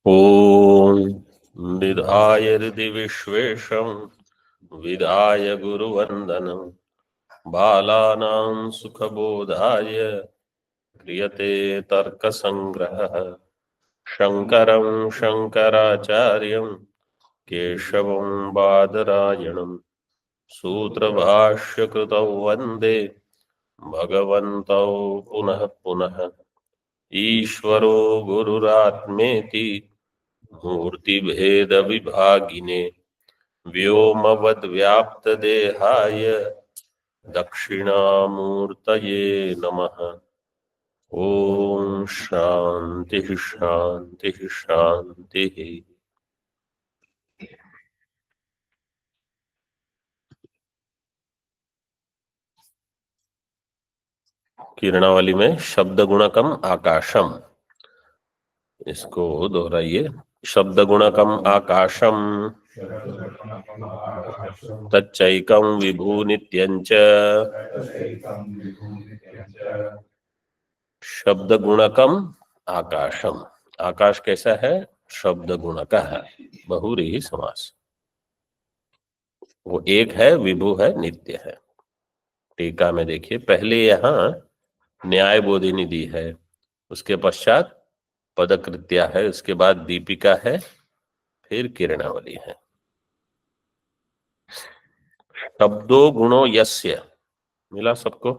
ॐ विधाय हृदि विश्वेशं विधाय गुरुवन्दनं बालानां सुखबोधाय क्रियते तर्कसङ्ग्रहः शङ्करं शङ्कराचार्यं केशवं बादरायणं सूत्रभाष्यकृतौ वन्दे भगवन्तौ पुनः पुनः ईश्वरो गुरुरात्मेति मूर्तिभेदविभागिने व्योमवद्व्याप्तदेहाय दक्षिणामूर्तये नमः। ओम शांति शांति शांति। किरणावली में शब्द गुणकम आकाशम, इसको दोहराइए। शब्द गुणकम आकाशम तच्चैकं विभू नित्यं च। शब्द गुणकम आकाशम, आकाश कैसा है? शब्द गुणक है, बहुव्रीहि समास। वो एक है, विभु है, नित्य है। टीका में देखिए, पहले यहाँ न्याय बोधिनी दी है, उसके पश्चात पदकृत्या है, उसके बाद दीपिका है, फिर किरणावली है। शब्दो गुणो यस्य, मिला सबको?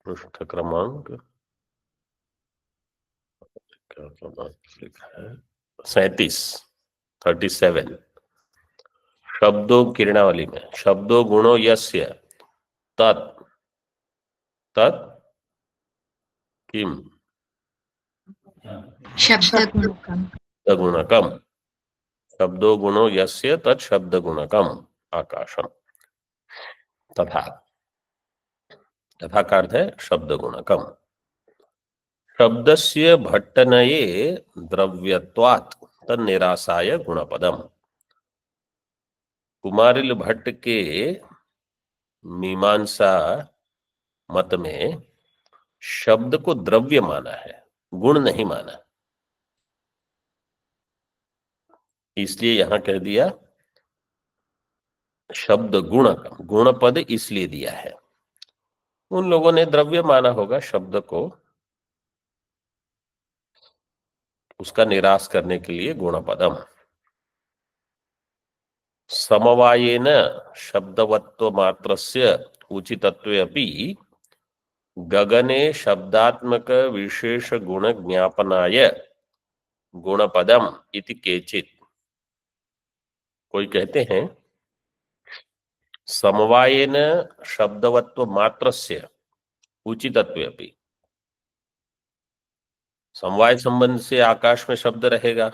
पृष्ठ क्रमांक क्या क्रमांक लिखा है? 37, 37। शब्दों किरणावली में शब्दों गुणो यस्य तत् तत् किम शब्दगुणकम् गुणकम। शब्दो गुणो यस्य तत् शब्द गुणकम आकाशम। तथा, तथा का अर्थ है शब्द गुणकम। शब्दस्य भट्टनये द्रव्यत्वात् तन्निरासाय गुणपदम। कुमारिल भट्ट के मीमांसा मत में शब्द को द्रव्य माना है, गुण नहीं माना, इसलिए यहां कह दिया शब्द गुणकम। गुण पद इसलिए दिया है, उन लोगों ने द्रव्य माना होगा शब्द को, उसका निराश करने के लिए गुणपदम। समवायेन शब्दवत्व मात्रस्य उचितत्वे अपि गगने शब्दात्मक विशेष गुण ज्ञापनाय गुणपदम इति केचित। कोई कहते हैं समवायेन शब्दवत्व मात्रस्य उचितत्वे अपि, समवाय संबंध से आकाश में शब्द रहेगा।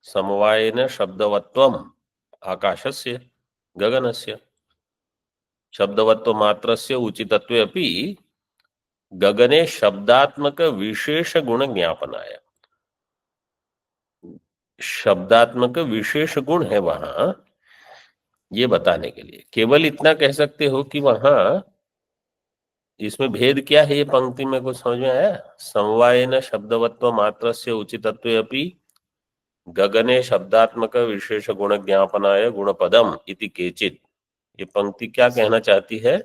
समवायेन शब्दवत्वम आकाशस्य गगनस्य, शब्दवत्व मात्रस्य उचितत्वे अपि गगने शब्दात्मक विशेष गुण ज्ञापनाय। शब्दात्मक विशेष गुण है वहां, ये बताने के लिए। केवल इतना कह सकते हो कि वहां इसमें भेद क्या है, ये पंक्ति में कुछ समझ में आया? समवायेन शब्दवत्व मात्रस्य उचितत्वे अपि गगने शब्दात्मक विशेष गुण ज्ञापनाय गुणपदम इति केचित। ये पंक्ति क्या कहना चाहती है?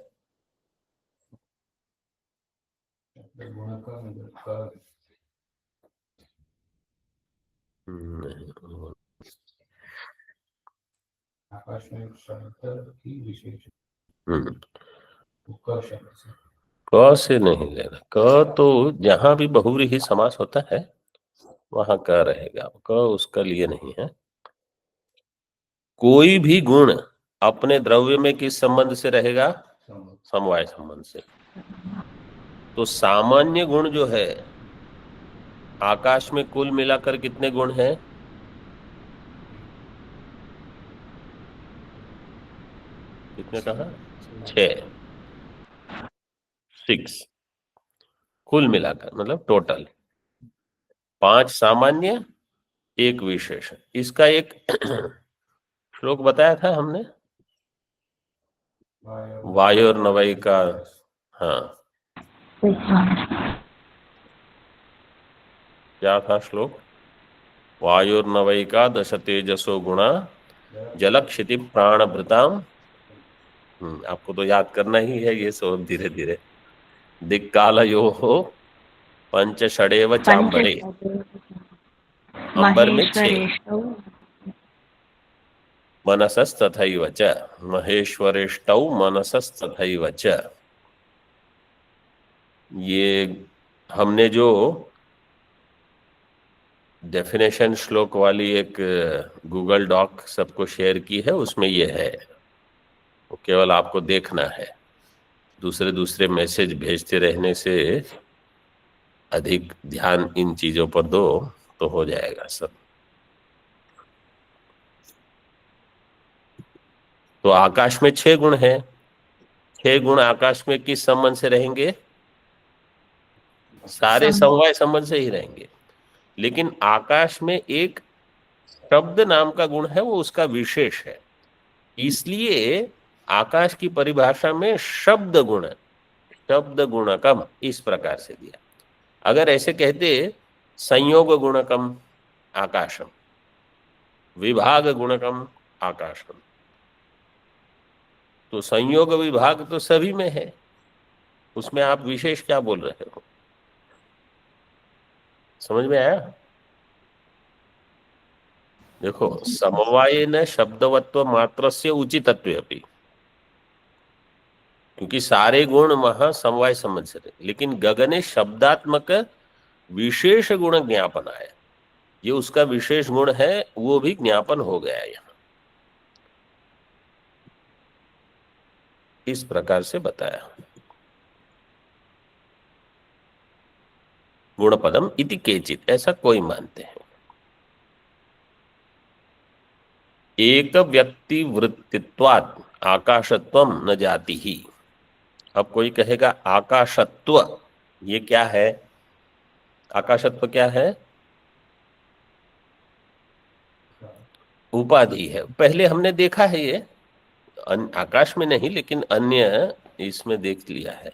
क से नहीं लेना, क तो जहां भी बहुव्रीहि समास होता है वहां क रहेगा, क उसका लिए नहीं है। कोई भी गुण अपने द्रव्य में किस संबंध से रहेगा? समवाय संबंध से। तो सामान्य गुण जो है, आकाश में कुल मिलाकर कितने गुण हैं? कितने कहा? 6, 6 कुल मिलाकर, मतलब टोटल 5 सामान्य, 1 विशेष। इसका एक श्लोक बताया था हमने, वायु और नवई का। हाँ, क्या था श्लोक? वायुर्नवैका दश तेजसो गुणा जल क्षिति प्राणभृताम। आपको तो याद करना ही है ये सब धीरे धीरे। दिक्कालयो हो पंच षडेव चांबरे। अंबर में 6 मनसस्तथैव च। महेश्वरेष्टौ मनसस्तथैव च। ये हमने जो डेफिनेशन श्लोक वाली एक गूगल डॉक सबको शेयर की है, उसमें ये है। वो केवल आपको देखना है, दूसरे दूसरे मैसेज भेजते रहने से अधिक ध्यान इन चीजों पर दो तो हो जाएगा सब। तो आकाश में 6 गुण हैं। 6 गुण आकाश में किस संबंध से रहेंगे? सारे समवाय संबंध से ही रहेंगे। लेकिन आकाश में एक शब्द नाम का गुण है, वो उसका विशेष है। इसलिए आकाश की परिभाषा में शब्द गुणकम इस प्रकार से दिया। अगर ऐसे कहते संयोग गुणकम आकाशम, विभाग गुणकम आकाशम, तो संयोग विभाग तो सभी में है, उसमें आप विशेष क्या बोल रहे हो? समझ में आया? देखो, समवायेन शब्दवत्व मात्रस्य उचितत्वे अपि, क्योंकि सारे गुण वहां समवाय संबंध से रहे, लेकिन गगने शब्दात्मक विशेष गुण ज्ञापन आया, ये उसका विशेष गुण है, वो भी ज्ञापन हो गया यहाँ। इस प्रकार से बताया। गुणपदम इति केचित, ऐसा कोई मानते हैं। एक व्यक्ति वृत्तित्वात् आकाशत्वम न जाति ही। अब कोई कहेगा आकाशत्व ये क्या है? आकाशत्व क्या है? उपाधि है। पहले हमने देखा है ये, आकाश में नहीं लेकिन अन्य इसमें देख लिया है।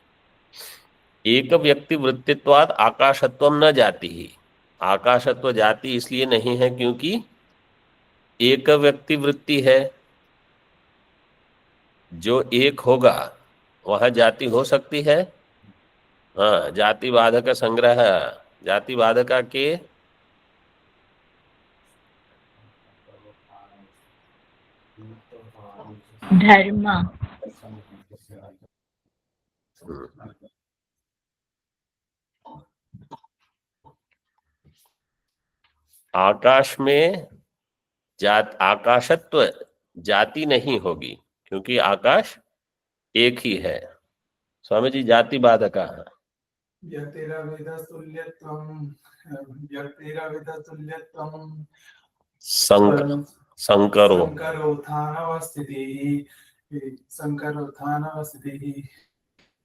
एक व्यक्ति वृत्तित्वाद आकाशत्वम न जाति ही। आकाशत्व जाति इसलिए नहीं है क्योंकि एक व्यक्ति वृत्ति है, जो एक होगा वह जाति हो सकती है। हाँ, जाति बाधक संग्रह, जाति बाधक के धर्म। आकाश में आकाशत्व जाति नहीं होगी क्योंकि आकाश एक ही है। स्वामी जी, जाति बाधका है।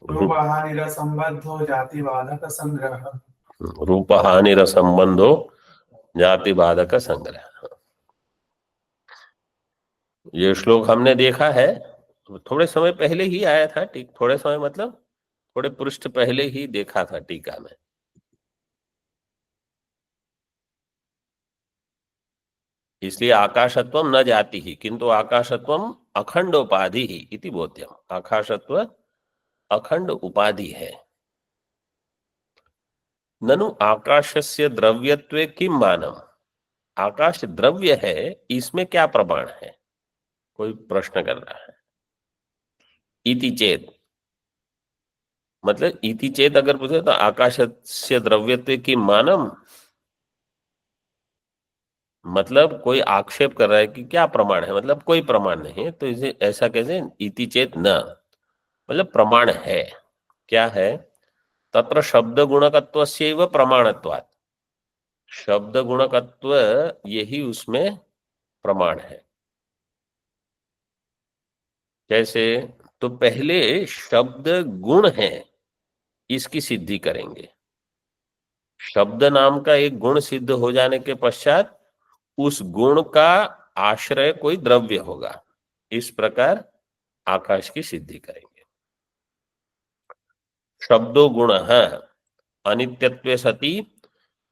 रूपहानिरसंबद्धो जातिबाधक संग्रह। रूपहानिरसंबंधो जाति बाधक संग्रह, ये श्लोक हमने देखा है, थोड़े समय पहले ही आया था। ठीक, थोड़े समय मतलब थोड़े पृष्ठ पहले ही देखा था टीका में। इसलिए आकाशत्वम न जाति ही किंतु आकाशत्वम अखंडोपाधि ही इति बोध्यम। आकाशत्व अखंड उपाधि है। ननु आकाशस्य द्रव्यत्वे किम मानम। आकाश द्रव्य है, इसमें क्या प्रमाण है? कोई प्रश्न कर रहा है। इति चेत, मतलब इति चेत अगर पूछे तो आकाशस्य द्रव्यत्वे किम मानम, मतलब कोई आक्षेप कर रहा है कि क्या प्रमाण है, मतलब कोई प्रमाण नहीं है, तो इसे ऐसा कैसे? इति चेत न, मतलब प्रमाण है। क्या है? तत्र शब्द गुणकत्वस्यैव प्रमाणत्वात्। शब्द गुणकत्व यही उसमें प्रमाण है। जैसे, तो पहले शब्द गुण है, इसकी सिद्धि करेंगे। शब्द नाम का एक गुण सिद्ध हो जाने के पश्चात उस गुण का आश्रय कोई द्रव्य होगा। इस प्रकार आकाश की सिद्धि करेंगे। शब्दो गुण अनित्यत्वे सति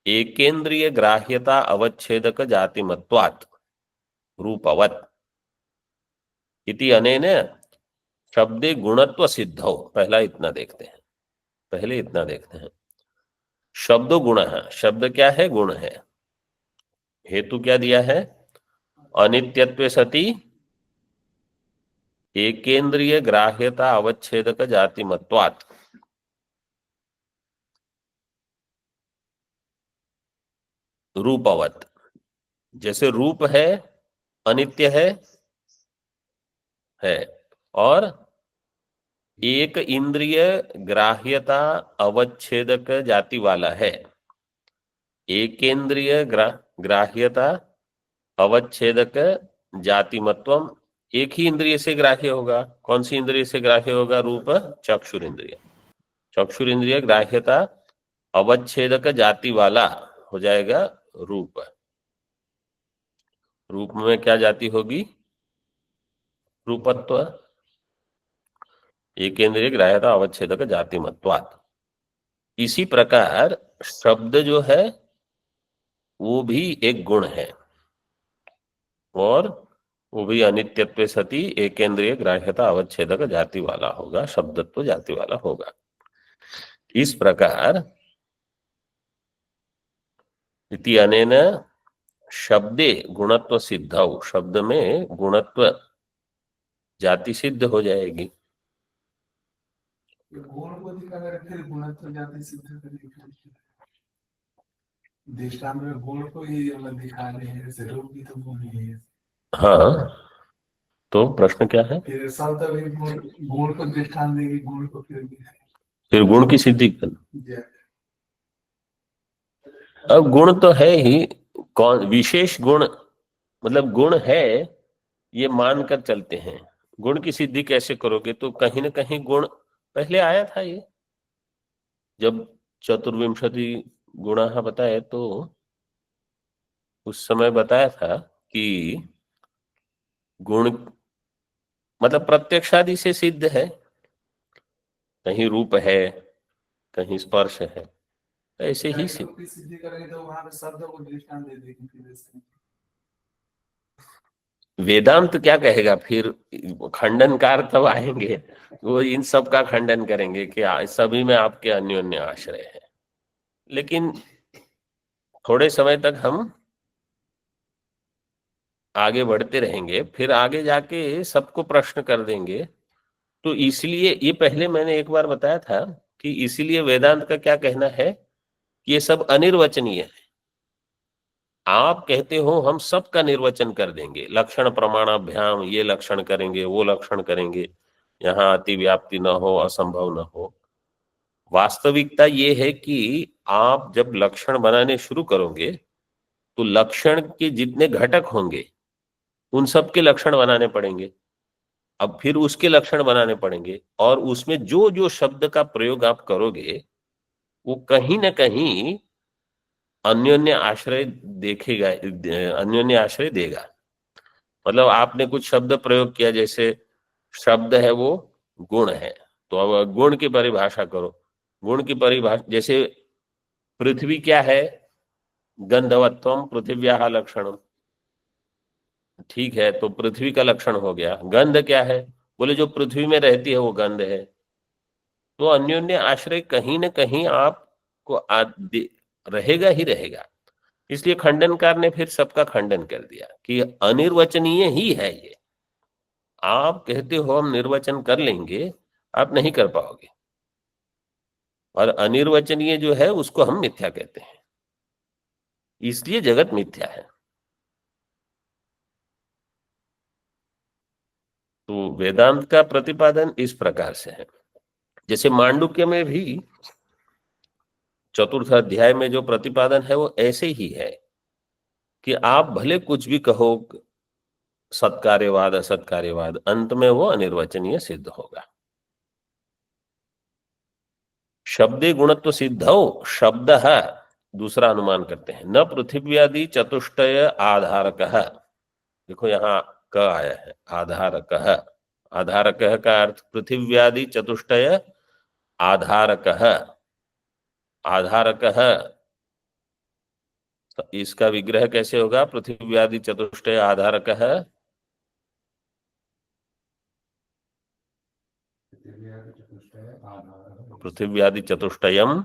एकेन्द्रिय ग्राह्यता अवच्छेदक जातिमत्वात् रूपवत् इति अनेन शब्दे गुणत्व सिद्धौ। पहले इतना देखते हैं। शब्दो गुण शब्द क्या है? गुण है। हेतु क्या दिया है? अनित्यत्वे सति एकेन्द्रिय ग्राह्यता अवच्छेदक जातिमत्वात्। रूपवत, जैसे रूप है अनित्य है और एक इंद्रिय ग्राह्यता अवच्छेदक जाति वाला है। एकेंद्रिय ग्राह्यता अवच्छेदक जातिमत्वम, एक ही इंद्रिय से ग्राह्य होगा। कौन सी इंद्रिय से ग्राह्य होगा? रूप चक्षुर इंद्रिय। चक्षुर इंद्रिय ग्राह्यता अवच्छेदक जाति वाला हो जाएगा रूप। रूप में क्या जाति होगी? रूपत्व। एकेंद्रिय ग्राह्यता अवच्छेदक जातिमत्वात्। इसी प्रकार शब्द जो है वो भी एक गुण है और वो भी अनित्यत्व सति एकेंद्रिय ग्राह्यता अवच्छेदक जाति वाला होगा, शब्दत्व जाति वाला होगा। इस प्रकार इति अनेन शब्दे गुणत्व सिद्धौ, शब्द में गुणत्व जाति सिद्ध हो जाएगी। गुण को दिखाकर फिर गुणत्व जाति सिद्ध करेगी। दृष्टांत में गुण को ही अलग दिखा रहे हैं, जैसे रूप भी तो गुण ही है। हाँ, तो प्रश्न क्या है? फिर सब तभी गुण को दृष्टांत देगी, गुण को फिर गुण की सिद्धि करना। अब गुण तो है ही, कौन विशेष गुण, मतलब गुण है ये मानकर चलते हैं। गुण की सिद्धि कैसे करोगे? तो कहीं ना कहीं गुण पहले आया था। ये जब चतुर्विंशति गुणा बताए तो उस समय बताया था कि गुण मतलब प्रत्यक्षादि से सिद्ध है। कहीं रूप है, कहीं स्पर्श है, ऐसे ही सिद्धि करेंगे तो वहां पे शब्द को दृष्टांत दे देंगे। वेदांत क्या कहेगा फिर? खंडनकार तब आएंगे, वो इन सब का खंडन करेंगे कि सभी में आपके अन्योन्य आश्रय है। लेकिन थोड़े समय तक हम आगे बढ़ते रहेंगे, फिर आगे जाके सबको प्रश्न कर देंगे। तो इसलिए ये पहले मैंने एक बार बताया था कि इसीलिए वेदांत का क्या कहना है कि ये सब अनिर्वचनीय है। आप कहते हो हम सबका निर्वचन कर देंगे, लक्षण प्रमाणाभ्याम ये लक्षण करेंगे, वो लक्षण करेंगे, यहाँ अतिव्याप्ति न हो, असंभव न हो। वास्तविकता ये है कि आप जब लक्षण बनाने शुरू करोगे तो लक्षण के जितने घटक होंगे उन सब के लक्षण बनाने पड़ेंगे। अब फिर उसके लक्षण बनाने पड़ेंगे और उसमें जो जो शब्द का प्रयोग आप करोगे वो कहीं ना कहीं अन्योन्य आश्रय देखेगा, अन्योन्य आश्रय देगा। मतलब आपने कुछ शब्द प्रयोग किया, जैसे शब्द है वो गुण है, तो अब गुण की परिभाषा करो। गुण की परिभाषा जैसे पृथ्वी क्या है? गंधवत्वम पृथिव्याः लक्षणम। ठीक है, तो पृथ्वी का लक्षण हो गया। गंध क्या है? बोले जो पृथ्वी में रहती है वो गंध है। तो अन्योन्य आश्रय कहीं ना कहीं आपको रहेगा ही रहेगा। इसलिए खंडनकार ने फिर सबका खंडन कर दिया कि अनिर्वचनीय ही है ये। आप कहते हो हम निर्वचन कर लेंगे, आप नहीं कर पाओगे। और अनिर्वचनीय जो है उसको हम मिथ्या कहते हैं, इसलिए जगत मिथ्या है। तो वेदांत का प्रतिपादन इस प्रकार से है। जैसे मांडुक्य में भी चतुर्थ अध्याय में जो प्रतिपादन है वो ऐसे ही है कि आप भले कुछ भी कहो, सत्कार्यवाद असत्कार्यवाद, अंत में वो अनिर्वचनीय सिद्ध होगा। शब्दे गुणत्व सिद्धौ शब्द है, दूसरा अनुमान करते हैं, न पृथिव्यादि चतुष्टय आधारक। देखो यहाँ क आया है, आधारक। आधारक का अर्थ पृथिव्यादि चतुष्टय आधारकः, आधारकः, तो इसका विग्रह कैसे होगा? पृथिव्यादि चतुष्टय आधारकः, पृथिव्यादि चतुष्टयम्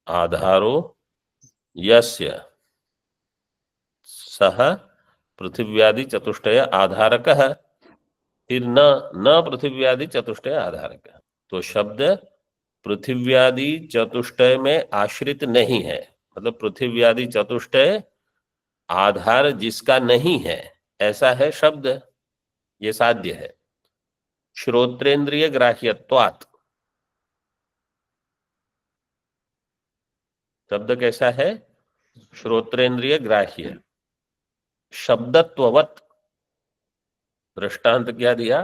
आधारो यस्य सह पृथिव्यादि चतुष्टय आधारकः, फिर न, न पृथिव्यादि चतुष्टय आधारक। तो शब्द पृथिव्यादि चतुष्टय में आश्रित नहीं है, मतलब पृथिव्यादि चतुष्टय आधार जिसका नहीं है, ऐसा है शब्द, ये साध्य है। श्रोत्रेंद्रिय ग्राह्यत्वात्, शब्द कैसा है? श्रोत्रेंद्रिय ग्राह्य। शब्दत्ववत्, दृष्टांत क्या दिया?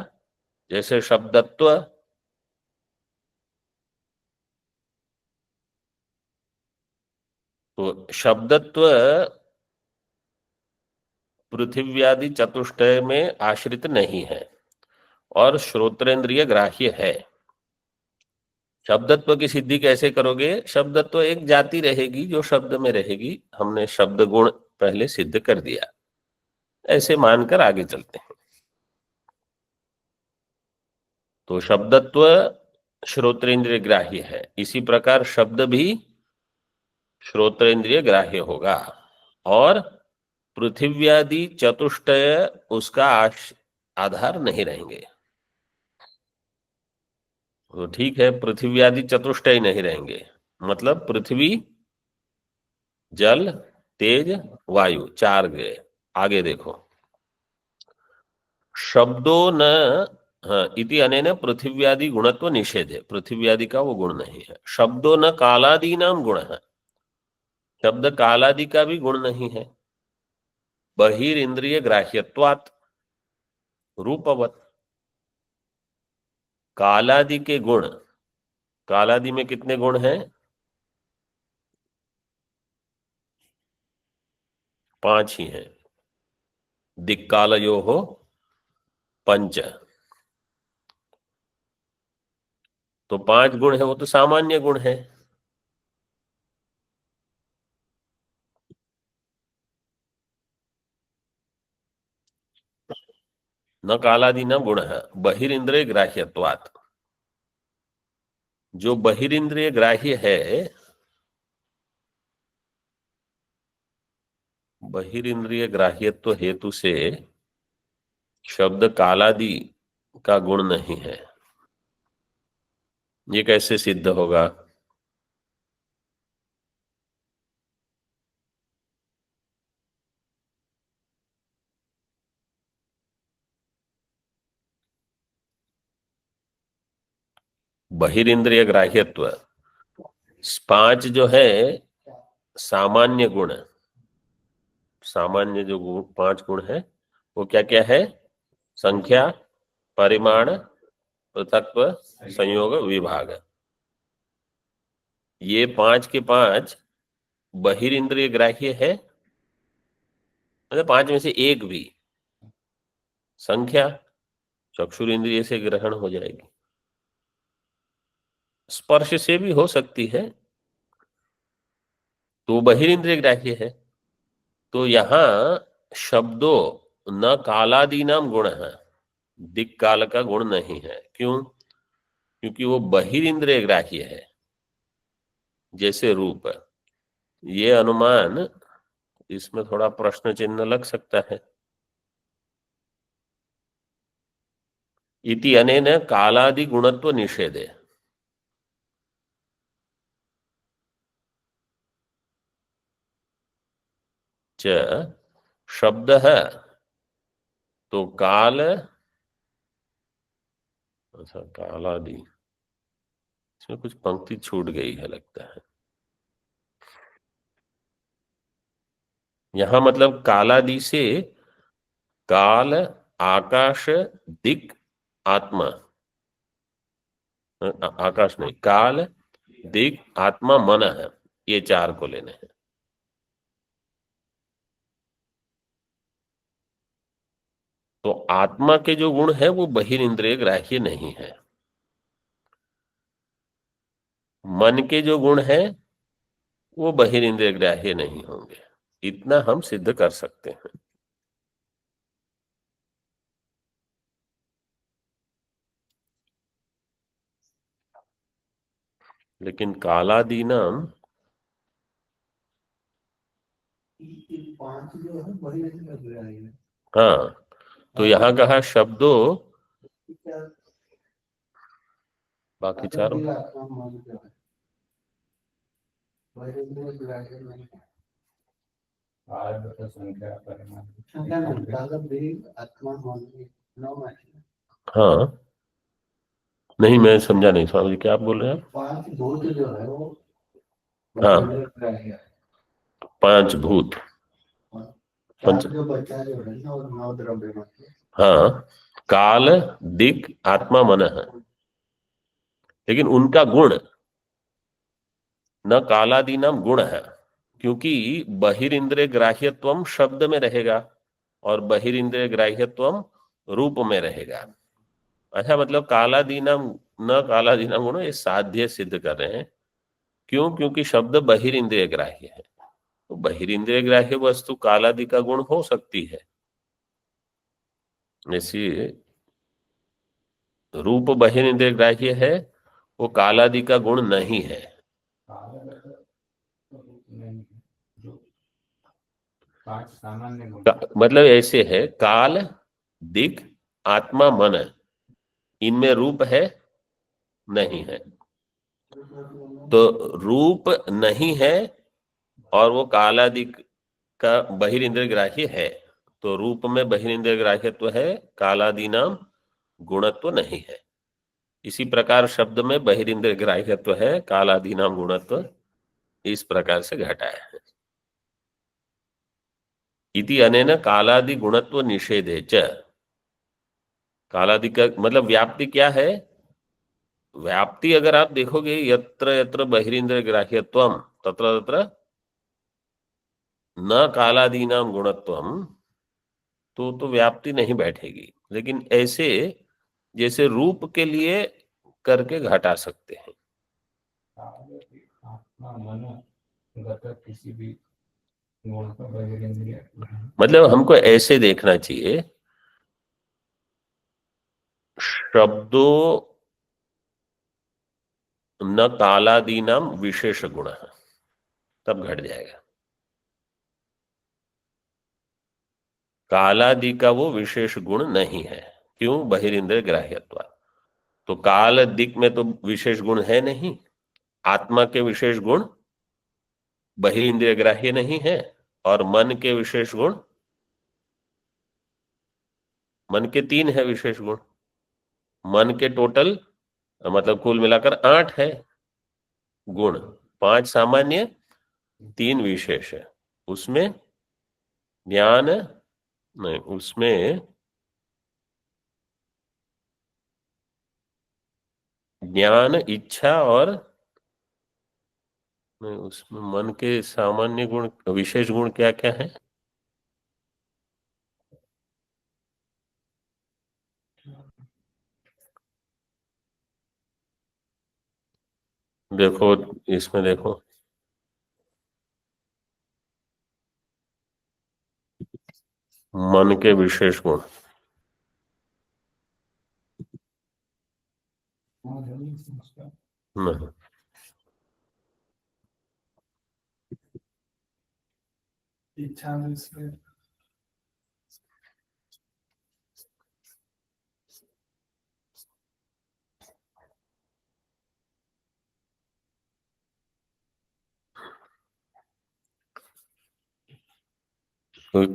जैसे शब्दत्व, तो शब्दत्व पृथिव्यादि चतुष्टय में आश्रित नहीं है और श्रोत्रेंद्रिय ग्राह्य है। शब्दत्व की सिद्धि कैसे करोगे? शब्दत्व एक जाति रहेगी जो शब्द में रहेगी, हमने शब्द गुण पहले सिद्ध कर दिया, ऐसे मानकर आगे चलते हैं। तो शब्दत्व श्रोत्रेंद्रिय ग्राह्य है, इसी प्रकार शब्द भी श्रोत्रेंद्रिय ग्राह्य होगा और पृथिव्यादि चतुष्टय उसका आधार नहीं रहेंगे। तो ठीक है, पृथ्वी आदि चतुष्टय नहीं रहेंगे, मतलब पृथ्वी, जल, तेज, वायु, चार गए। आगे देखो, शब्दों न, हाँ, इति अनेन पृथिव्यादि गुणत्व निषेध है, पृथिव्यादि का वो गुण नहीं है। शब्दों न कालादि नाम गुण है, शब्द कालादि का भी गुण नहीं है। बहिर्इंद्रिय ग्राह्यत्वात् रूपवत, कालादि के गुण, कालादि में कितने गुण हैं? 5 ही हैं। दिक्कालयो हो पंच, तो 5 गुण है, वो तो सामान्य गुण है। न कालादि न गुण है, बहिरिंद्रिय ग्राह्यत्वात्, जो बहिरिंद्रिय ग्राह्य है, बहिरिंद्रिय ग्राह्यत्व हेतु से शब्द कालादि का गुण नहीं है। ये कैसे सिद्ध होगा? बहिरिंद्रिय ग्राह्यत्व 5 जो है सामान्य गुण, सामान्य जो गुण 5 गुण है वो क्या क्या है? संख्या, परिमाण, पृथक्त्व, संयोग, विभाग। ये 5 के 5 बहिरिंद्रिय ग्राह्य है, मतलब 5 में से एक भी संख्या चक्षुर इंद्रिय से ग्रहण हो जाएगी, स्पर्श से भी हो सकती है, तो बहिरिंद्रिय ग्राह्य है। तो यहाँ शब्दों न कालादि नाम गुण है, दिक् काल का गुण नहीं है। क्यों? क्योंकि वो बहिरिंद्रिय ग्राह्य है, जैसे रूप। ये अनुमान, इसमें थोड़ा प्रश्न चिन्ह लग सकता है। इति अनेन कालादि गुणत्व निषेधे, च शब्द है तो काल, अच्छा कालादि, इसमें कुछ पंक्ति छूट गई है लगता है। यहां मतलब कालादि से काल, आकाश, दिक, आत्मा, आकाश नहीं, काल, दिक, आत्मा, मन है, ये 4 को लेने हैं। तो आत्मा के जो गुण है वो बहिरिंद्रिय ग्राह्य नहीं है। मन के जो गुण हैं वो बहिरिंद्रिय ग्राह्य नहीं होंगे, इतना हम सिद्ध कर सकते हैं। लेकिन कालादीनम, पांच जो है वही नहीं लग रहा है। हाँ, तो यहाँ कहा शब्दों, बाकी चारों हाँ, नहीं मैं समझा नहीं स्वामी जी, क्या आप बोल रहे हैं? पांच भूत जो है वो हाँ, पांच भूत, पंच, जो बच्चा जो है ना और नौ द्रव्य मतलब। हाँ, काल, दिक्, आत्मा, मन है, लेकिन उनका गुण न कालादीनम गुण है, क्योंकि बहिरिंद्रिय ग्राह्यत्वम शब्द में रहेगा और बहिरिंद्रिय ग्राह्यत्वम रूप में रहेगा। अच्छा, मतलब कालादीनम, न कालादीनम गुण, ये साध्य सिद्ध कर रहे हैं। क्यों? क्योंकि शब्द बहिरिंद्रिय ग्राह्य है, तो बहिरिंद्रिय ग्राह्य वस्तु कालादि का गुण हो सकती है। जैसे रूप बहिरिंद्रिय ग्राह्य है, वो कालादि का गुण नहीं है। मतलब ऐसे है, काल, दिक्, आत्मा, मन, इनमें रूप है नहीं है, तो रूप नहीं है और वो कालादिक का बहिरिंद्रिय ग्राह्य है, तो रूप में बहिरिंद्रिय ग्राह्यत्व है, कालादि नाम गुणत्व नहीं है। इसी प्रकार शब्द में बहिरिंद्रिय ग्राह्यत्व है, कालादि नाम गुणत्व इस प्रकार से घटाया है। इति अनेन कालादि गुणत्व निषेधे च, कालादि का मतलब व्याप्ति क्या है? व्याप्ति अगर आप देखोगे, यत्र यत्र बहिरिंद्रिय ग्राह्यत्वम तत्र तत्र न कालादीनाम गुणत्वम, तो व्याप्ति नहीं बैठेगी। लेकिन ऐसे जैसे रूप के लिए करके घटा सकते हैं। किसी भी गुण का बहिरेंद्रिय मतलब हमको ऐसे देखना चाहिए, शब्दों न कालादीनाम विशेष गुण है, तब घट जाएगा। कालादि का वो विशेष गुण नहीं है। क्यों? बहिरिंद्रिय ग्राह्यत्व। तो काल दिक में तो विशेष गुण है नहीं, आत्मा के विशेष गुण बहिरिंद्रिय ग्राह्य नहीं है, और मन के विशेष गुण, मन के तीन है विशेष गुण, मन के टोटल मतलब कुल मिलाकर 8 है गुण, 5 सामान्य, 3 विशेष है। उसमें ज्ञान नहीं, उसमें ज्ञान, इच्छा और नहीं, उसमें मन के सामान्य गुण, विशेष गुण क्या क्या है? देखो, इसमें देखो, मन के विशेष गुण नहीं, इच्छा में से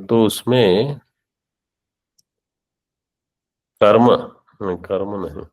तो उसमें कर्म नहीं, कर्म नहीं,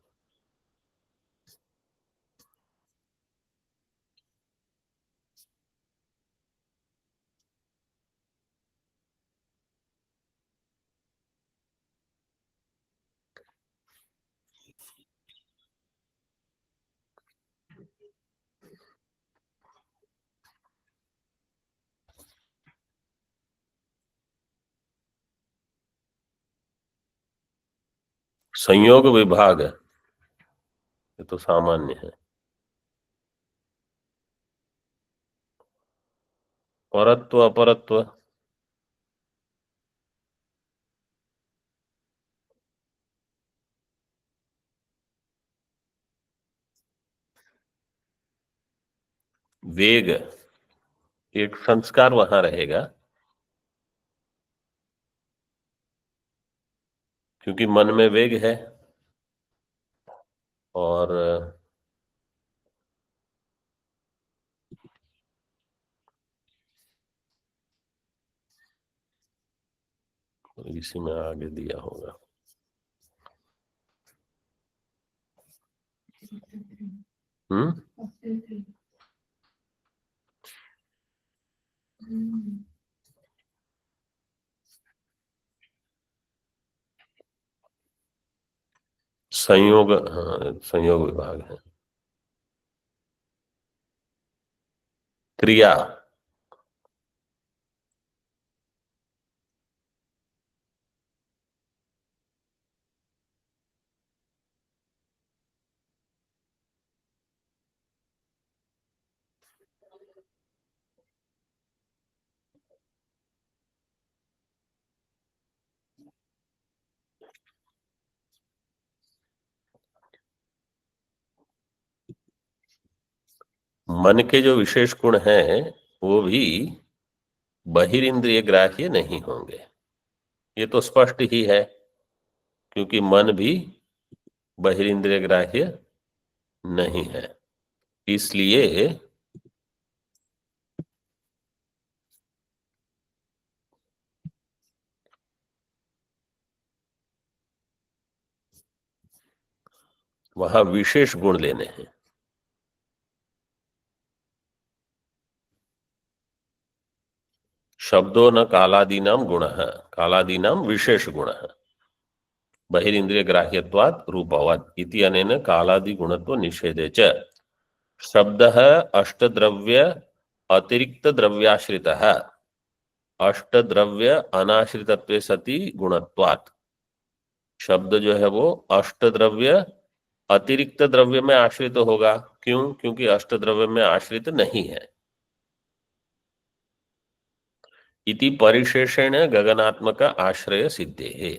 संयोग विभाग, ये तो सामान्य है। परत्व अपरत्व, वेग एक संस्कार वहां रहेगा, क्योंकि मन में वेग है। और इसी में आगे दिया होगा। हम्म, संयोग, हाँ संयोग विभाग है। क्रिया, मन के जो विशेष गुण हैं वो भी बहिरिंद्रिय ग्राह्य नहीं होंगे, ये तो स्पष्ट ही है, क्योंकि मन भी बहिरिंद्रिय ग्राह्य नहीं है। इसलिए वहां विशेष गुण लेने हैं। शब्दों न कालादीनाम गुणः, कालादीनाम विशेष गुणः बहिरिंद्रिय ग्राह्यत्वात् रूपवत् इति अनेन कालादि गुणत्व निषेधे च शब्दः अष्टद्रव्य अतिरिक्त द्रव्याश्रितः अष्टद्रव्य अनाश्रितत्वे सति गुणत्वात्। शब्द जो है वो अष्टद्रव्य अतिरिक्त द्रव्य में आश्रित होगा। क्यों? क्योंकि अष्टद्रव्य में आश्रित नहीं है। इति परिशेषेण गगनात्मक आश्रय सिद्धे है।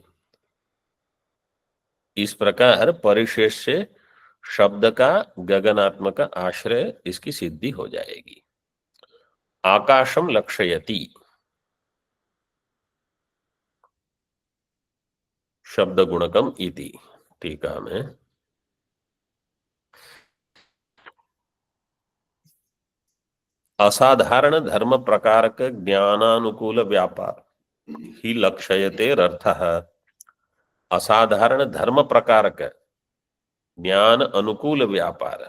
इस प्रकार परिशेष से शब्द का गगनात्मक आश्रय इसकी सिद्धि हो जाएगी। आकाशम लक्षयति शब्द गुणकम इति, टीका में असाधारण धर्म प्रकारक ज्ञानानुकूल व्यापार ही लक्षयते अर्थः। असाधारण धर्म प्रकारक ज्ञान अनुकूल व्यापार,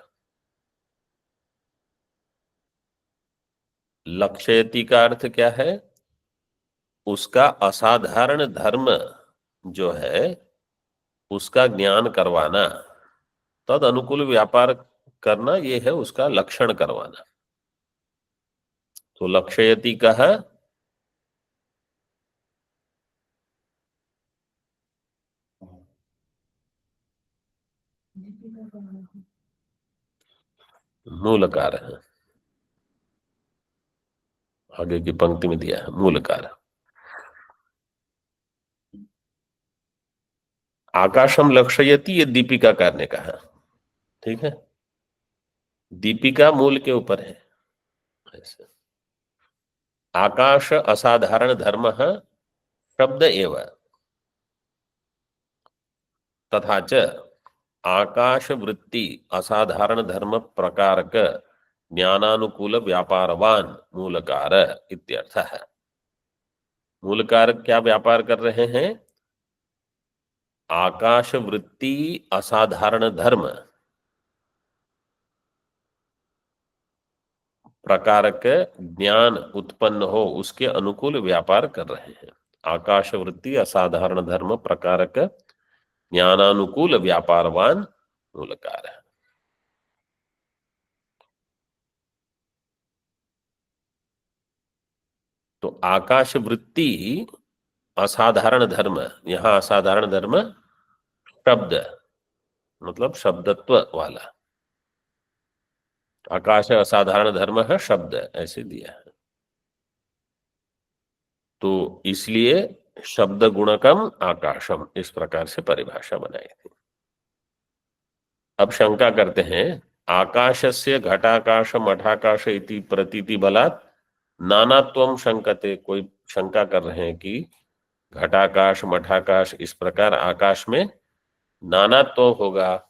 लक्षयति का अर्थ क्या है? उसका असाधारण धर्म जो है उसका ज्ञान करवाना, तद अनुकूल व्यापार करना, ये है उसका लक्षण करवाना। तो लक्षयति का है मूलकार है, आगे की पंक्ति में दिया है मूलकार। आकाशम लक्षयति ये दीपिका करने का है, ठीक है, दीपिका मूल के ऊपर है। ऐसे आकाश असाधारण धर्म शब्द एव तथा च आकाश वृत्ति असाधारण धर्म प्रकारक ज्ञानानुकूल व्यापारवान मूलकार इत्यर्थ है। मूलकार क्या व्यापार कर रहे हैं? आकाश वृत्ति असाधारण धर्म प्रकारक ज्ञान उत्पन्न हो उसके अनुकूल व्यापार कर रहे हैं। आकाश वृत्ति असाधारण धर्म प्रकारक ज्ञानानुकूल व्यापारवान मूलकार है। तो आकाश वृत्ति असाधारण धर्म, यहां असाधारण धर्म शब्द मतलब शब्दत्व वाला, आकाश असाधारण धर्म है शब्द, ऐसे दिया है। तो इसलिए शब्द गुणकम आकाशम इस प्रकार से परिभाषा बनाई थी। अब शंका करते हैं, आकाशस्य घटाकाश मठाकाश इति प्रतीति बलात् नानात्वम शंकते। कोई शंका कर रहे हैं कि घटाकाश मठाकाश इस प्रकार आकाश में नानात्व होगा,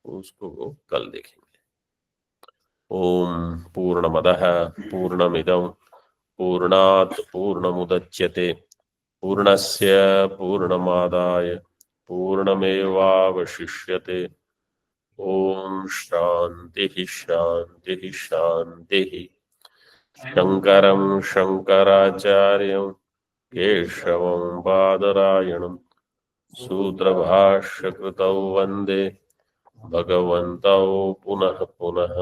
उसको कल देखेंगे। ओम पूर्णमदः पूर्णमिदं पूर्णात् पूर्णमुदच्यते पूर्णस्य पूर्णमादाय पूर्णमेवावशिष्यते। ओम शांति शांति शांति। शंकरं शंकराचार्यं केशवं बादरायणं सूत्रभाष्यकृतौ वन्दे भगवन्तौ पुनः पुनः।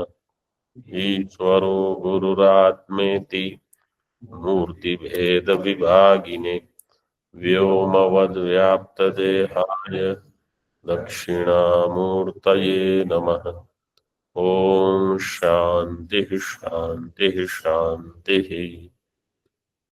ईश्वरो गुरुरात्मेति मूर्तिभेदविभागिने व्योमवद्व्याप्तदेहाय दक्षिणामूर्तये नमः। ओम शांति शांति शांति।